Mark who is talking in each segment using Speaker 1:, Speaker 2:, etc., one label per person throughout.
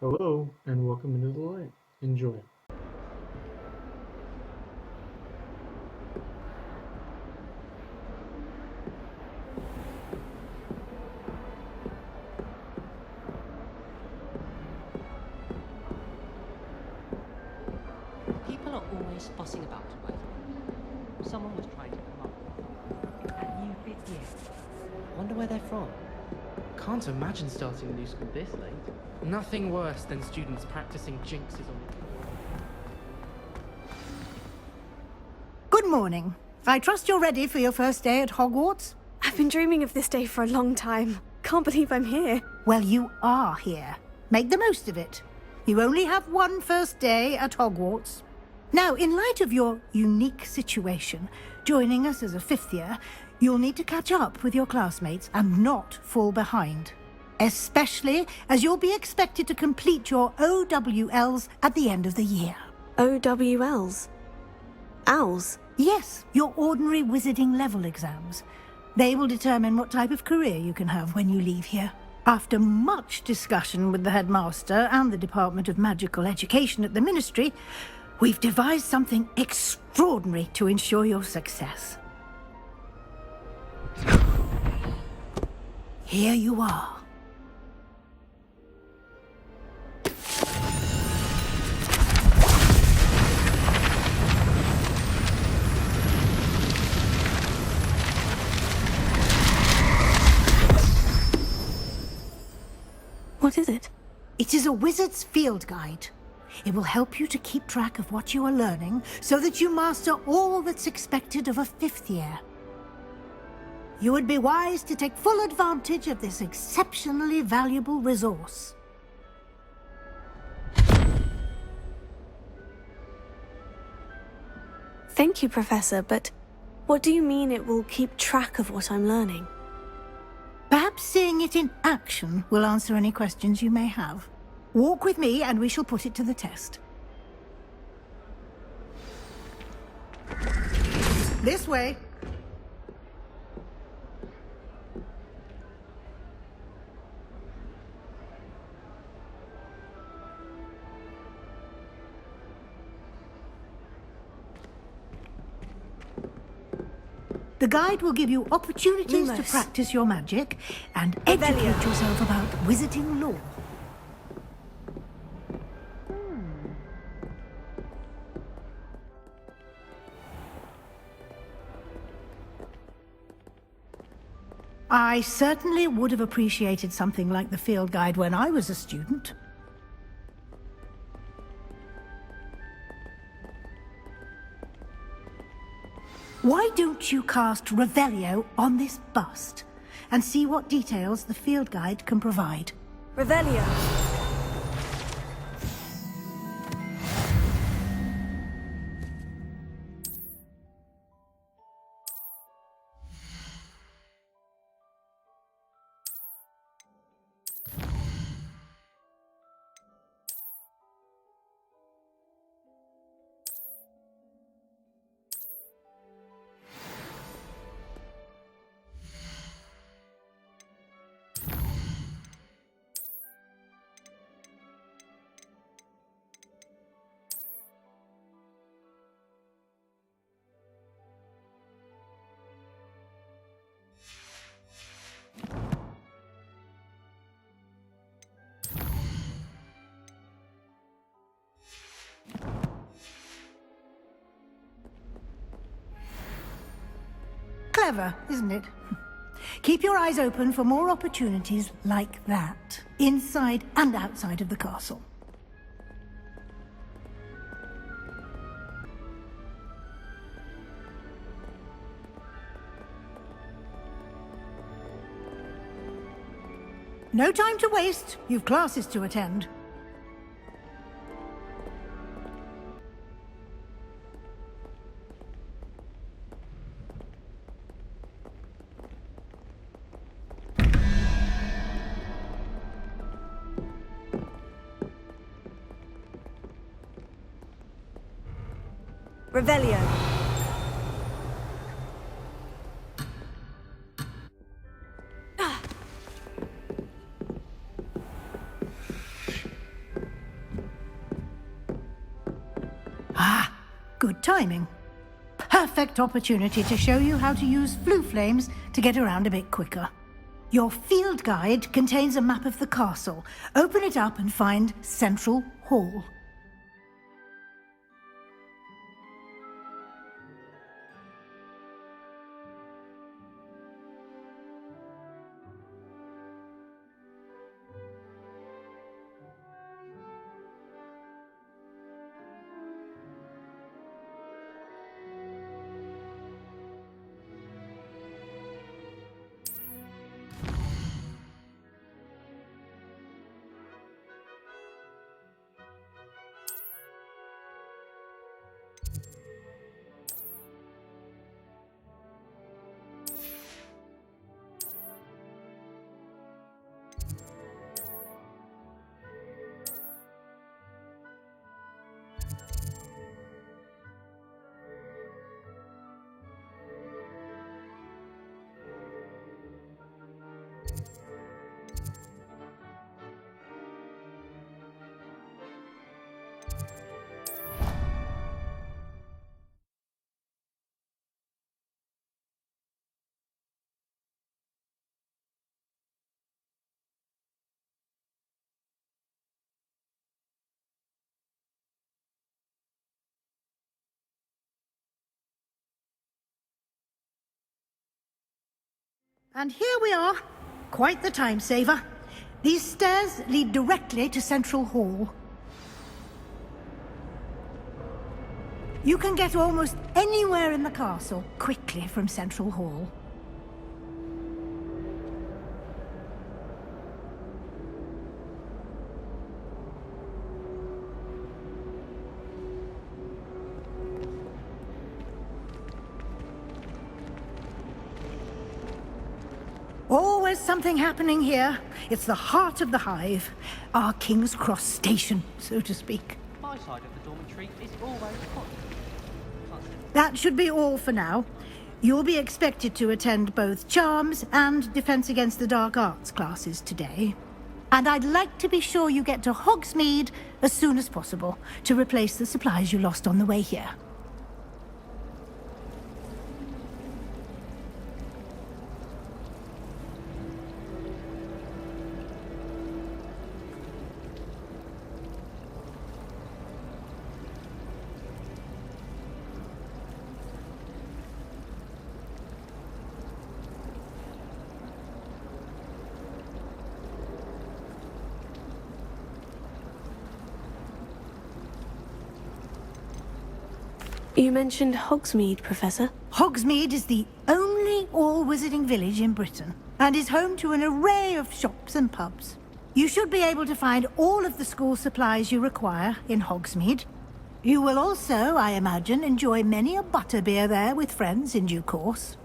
Speaker 1: Hello, and welcome into the light. Enjoy.
Speaker 2: People are always fussing about the weather. Someone was trying to come up with that new bit here.
Speaker 3: Wonder where they're from. Can't imagine starting a new school this late. Nothing worse than students practicing jinxes on.
Speaker 4: Good morning. I trust you're ready for your first day at Hogwarts?
Speaker 5: I've been dreaming of this day for a long time. Can't believe I'm here.
Speaker 4: Well, you are here. Make the most of it. You only have one first day at Hogwarts. Now, in light of your unique situation, joining us as a fifth year, you'll need to catch up with your classmates and not fall behind. Especially as you'll be expected to complete your OWLs at the end of the year.
Speaker 5: OWLs? Owls?
Speaker 4: Yes, your ordinary wizarding level exams. They will determine what type of career you can have when you leave here. After much discussion with the headmaster and the Department of Magical Education at the Ministry, we've devised something extraordinary to ensure your success. Here you are.
Speaker 5: What is it?
Speaker 4: It is a wizard's field guide. It will help you to keep track of what you are learning so that you master all that's expected of a fifth year. You would be wise to take full advantage of this exceptionally valuable resource.
Speaker 5: Thank you, Professor, but what do you mean it will keep track of what I'm learning?
Speaker 4: Perhaps seeing it in action will answer any questions you may have. Walk with me and we shall put it to the test. This way. The guide will give you opportunities to
Speaker 5: Lumos.
Speaker 4: practice your magic and educate
Speaker 5: Revelio.
Speaker 4: yourself about wizarding lore. I certainly would have appreciated something like the field guide when I was a student. Why don't you cast Revelio on this bust and see what details the field guide can provide?
Speaker 5: Revelio.
Speaker 4: Clever, isn't it? Keep your eyes open for more opportunities like that, inside and outside of the castle. No time to waste. You've classes to attend.
Speaker 5: Revelio.
Speaker 4: Good timing. Perfect opportunity to show you how to use flue flames to get around a bit quicker. Your field guide contains a map of the castle. Open it up and find Central Hall. And here we are. Quite the time saver. These stairs lead directly to Central Hall. You can get almost anywhere in the castle quickly from Central Hall. Always something happening here. It's the heart of the hive. Our King's Cross station, so to speak.
Speaker 2: My side of the dormitory is always hot.
Speaker 4: That should be all for now. You'll be expected to attend both Charms and Defense Against the Dark Arts classes today. And I'd like to be sure you get to Hogsmeade as soon as possible to replace the supplies you lost on the way here.
Speaker 5: You mentioned Hogsmeade, Professor.
Speaker 4: Hogsmeade is the only all-wizarding village in Britain and is home to an array of shops and pubs. You should be able to find all of the school supplies you require in Hogsmeade. You will also, I imagine, enjoy many a butterbeer there with friends in due course.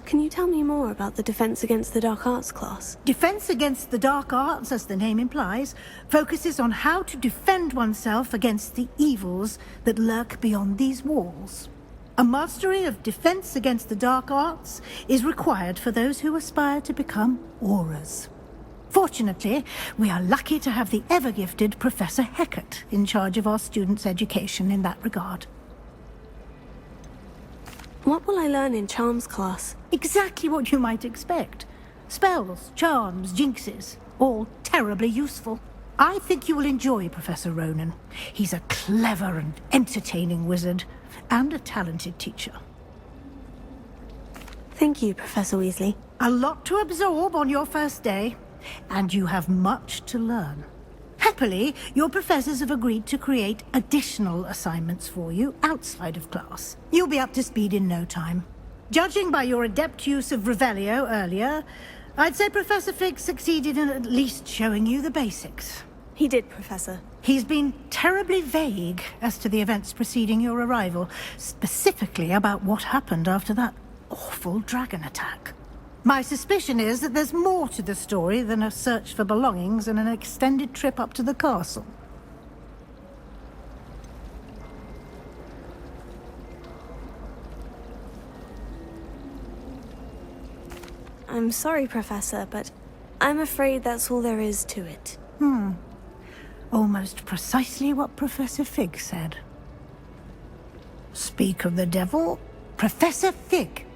Speaker 5: Can you tell me more about the Defense Against the Dark Arts class?
Speaker 4: Defense Against the Dark Arts, as the name implies, focuses on how to defend oneself against the evils that lurk beyond these walls. A mastery of Defense Against the Dark Arts is required for those who aspire to become Aurors. Fortunately, we are lucky to have the ever-gifted Professor Hecat in charge of our students' education in that regard.
Speaker 5: What will I learn in Charms class?
Speaker 4: Exactly what you might expect. Spells, charms, jinxes, all terribly useful. I think you will enjoy Professor Ronan. He's a clever and entertaining wizard, and a talented teacher.
Speaker 5: Thank you, Professor Weasley.
Speaker 4: A lot to absorb on your first day, and you have much to learn. Happily, your professors have agreed to create additional assignments for you outside of class. You'll be up to speed in no time. Judging by your adept use of Revelio earlier, I'd say Professor Fig succeeded in at least showing you the basics.
Speaker 5: He did, Professor.
Speaker 4: He's been terribly vague as to the events preceding your arrival, specifically about what happened after that awful dragon attack. My suspicion is that there's more to the story than a search for belongings and an extended trip up to the castle.
Speaker 5: I'm sorry, Professor, but I'm afraid that's all there is to it.
Speaker 4: Almost precisely what Professor Fig said. Speak of the devil, Professor Fig.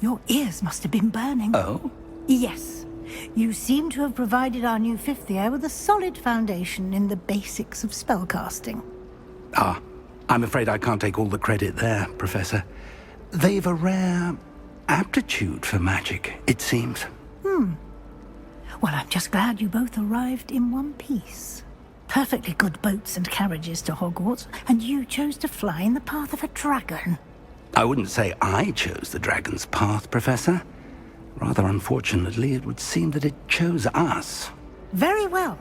Speaker 4: Your ears must have been burning.
Speaker 6: Oh?
Speaker 4: Yes. You seem to have provided our new fifth year with a solid foundation in the basics of spellcasting.
Speaker 6: Ah, I'm afraid I can't take all the credit there, Professor. They've a rare aptitude for magic, it seems.
Speaker 4: Well, I'm just glad you both arrived in one piece. Perfectly good boats and carriages to Hogwarts, and you chose to fly in the path of a dragon.
Speaker 6: I wouldn't say I chose the dragon's path, Professor. Rather unfortunately, it would seem that it chose us.
Speaker 4: Very well.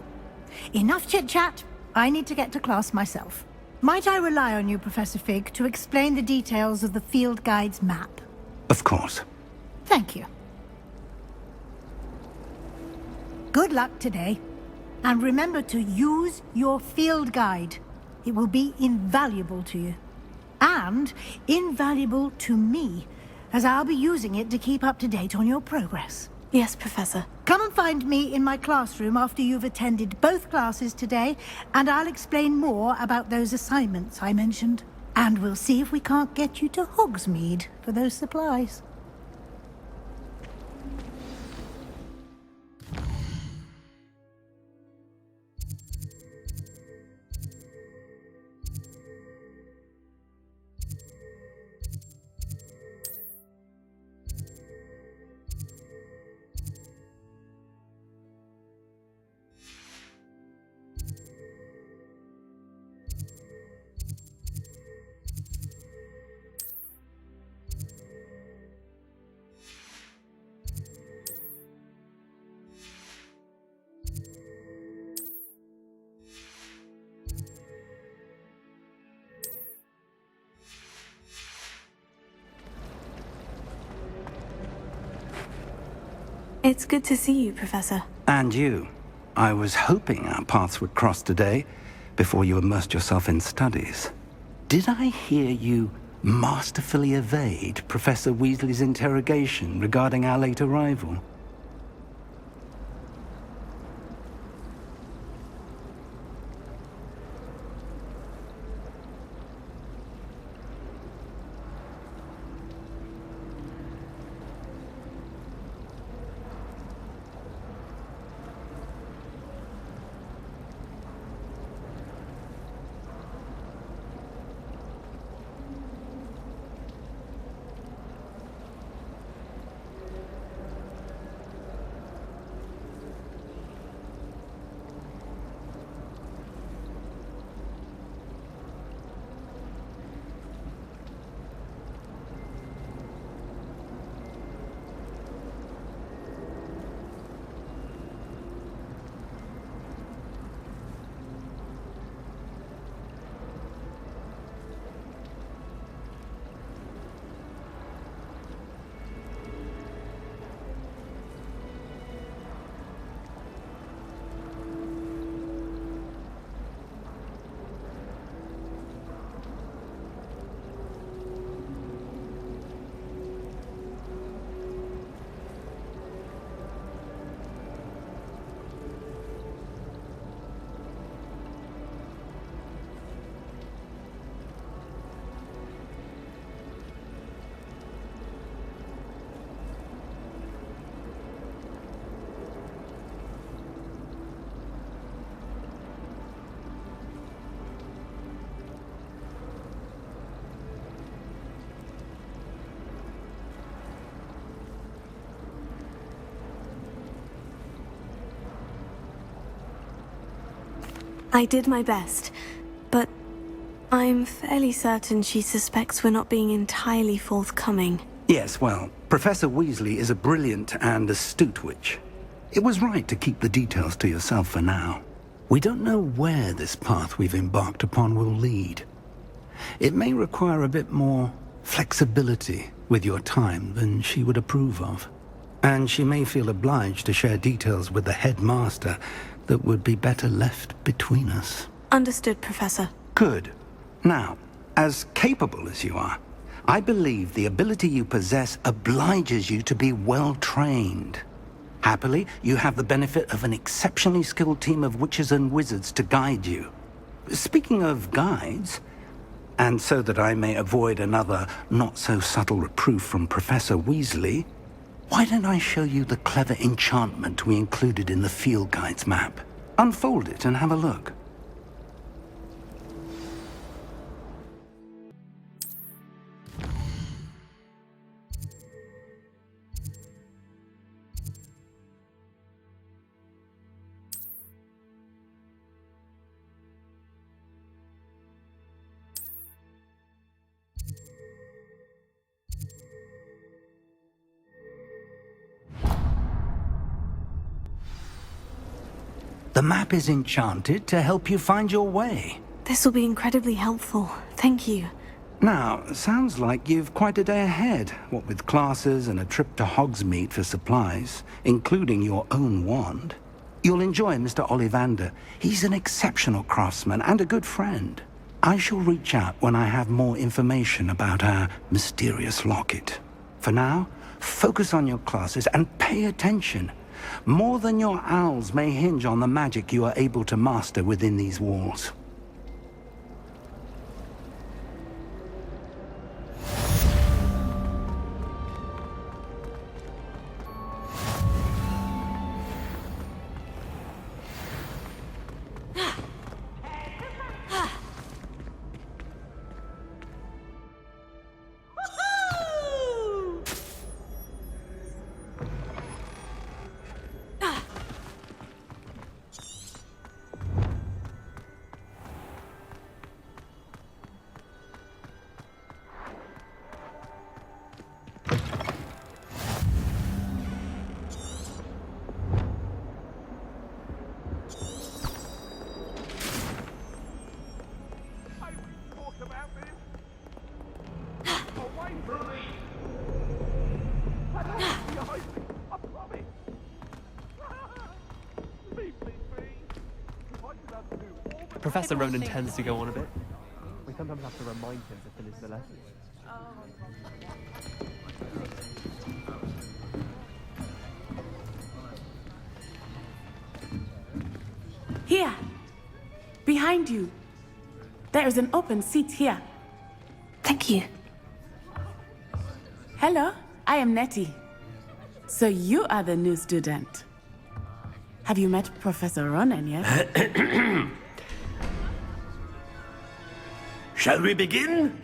Speaker 4: Enough chit-chat. I need to get to class myself. Might I rely on you, Professor Fig, to explain the details of the field guide's map?
Speaker 6: Of course.
Speaker 4: Thank you. Good luck today. And remember to use your field guide. It will be invaluable to you. And invaluable to me, as I'll be using it to keep up to date on your progress.
Speaker 5: Yes, Professor.
Speaker 4: Come and find me in my classroom after you've attended both classes today, and I'll explain more about those assignments I mentioned. And we'll see if we can't get you to Hogsmeade for those supplies.
Speaker 5: It's good to see you, Professor.
Speaker 6: And you. I was hoping our paths would cross today, before you immersed yourself in studies. Did I hear you masterfully evade Professor Weasley's interrogation regarding our late arrival?
Speaker 5: I did my best, but I'm fairly certain she suspects we're not being entirely forthcoming.
Speaker 6: Yes, well, Professor Weasley is a brilliant and astute witch. It was right to keep the details to yourself for now. We don't know where this path we've embarked upon will lead. It may require a bit more flexibility with your time than she would approve of. And she may feel obliged to share details with the headmaster that would be better left between us.
Speaker 5: Understood, Professor.
Speaker 6: Good. Now, as capable as you are, I believe the ability you possess obliges you to be well trained. Happily, you have the benefit of an exceptionally skilled team of witches and wizards to guide you. Speaking of guides, and so that I may avoid another not-so-subtle reproof from Professor Weasley, why don't I show you the clever enchantment we included in the field guide's map? Unfold it and have a look. The map is enchanted to help you find your way.
Speaker 5: This will be incredibly helpful. Thank you.
Speaker 6: Now, sounds like you've quite a day ahead, what with classes and a trip to Hogsmeade for supplies, including your own wand. You'll enjoy Mr. Ollivander. He's an exceptional craftsman and a good friend. I shall reach out when I have more information about our mysterious locket. For now, focus on your classes and pay attention. More than your owls may hinge on the magic you are able to master within these walls.
Speaker 7: Professor Ronan tends to go on a bit. We sometimes have to remind him to finish the lesson.
Speaker 8: Here! Behind you! There is an open seat here.
Speaker 5: Thank you.
Speaker 8: Hello, I am Nettie. So you are the new student. Have you met Professor Ronan yet?
Speaker 9: Shall we begin?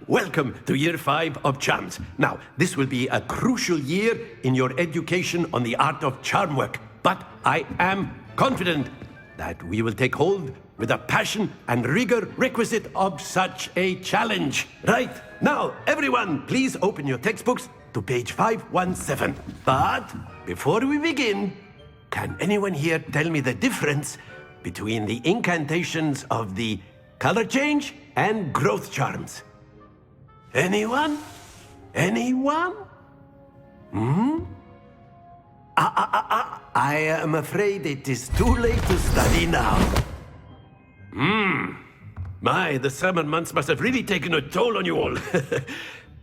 Speaker 9: Welcome to Year 5 of Charms. Now, this will be a crucial year in your education on the art of charm work, but I am confident that we will take hold with the passion and rigor requisite of such a challenge. Right, now, everyone, please open your textbooks to page 517. But before we begin, can anyone here tell me the difference between the incantations of the color change and growth charms? Anyone? Anyone? I am afraid it is too late to study now. My, the summer months must have really taken a toll on you all.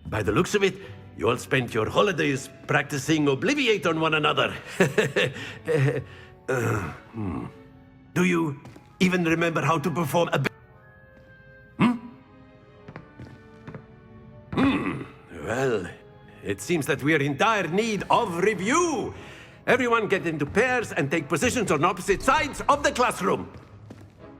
Speaker 9: By the looks of it, you all spent your holidays practicing Obliviate on one another. Do you even remember how to perform a... Well, it seems that we are in dire need of review. Everyone get into pairs and take positions on opposite sides of the classroom.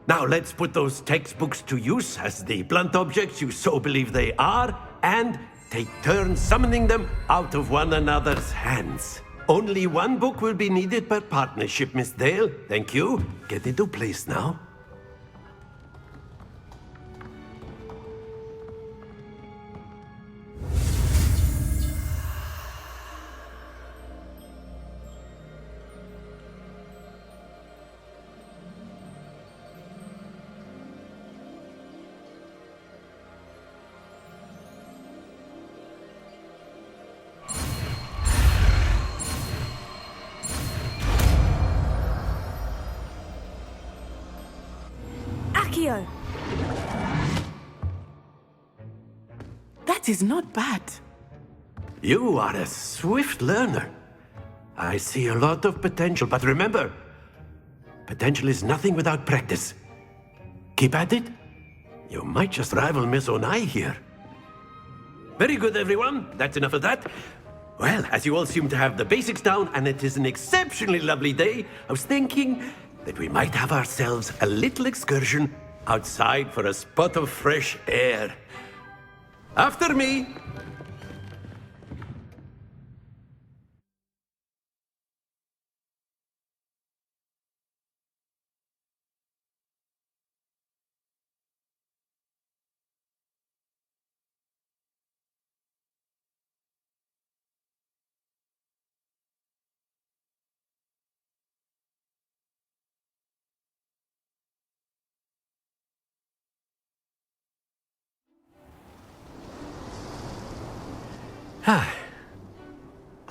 Speaker 9: Now let's put those textbooks to use as the blunt objects you so believe they are, and take turns summoning them out of one another's hands. Only one book will be needed per partnership, Miss Dale. Thank you. Get into place now.
Speaker 5: Accio!
Speaker 8: That is not bad.
Speaker 9: You are a swift learner. I see a lot of potential, but remember, potential is nothing without practice. Keep at it. You might just rival Miss Onai here. Very good, everyone. That's enough of that. Well, as you all seem to have the basics down, and it is an exceptionally lovely day, I was thinking that we might have ourselves a little excursion outside for a spot of fresh air. After me!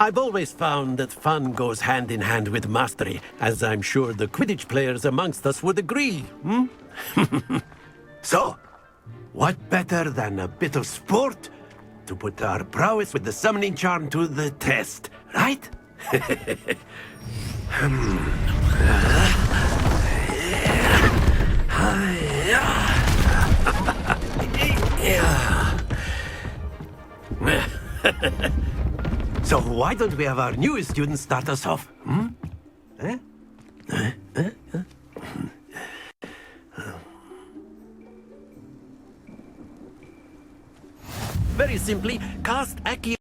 Speaker 9: I've always found that fun goes hand in hand with mastery, as I'm sure the Quidditch players amongst us would agree, hmm? So, what better than a bit of sport to put our prowess with the summoning charm to the test, right? So why don't we have our newest student start us off? Hmm? Very simply, cast Accio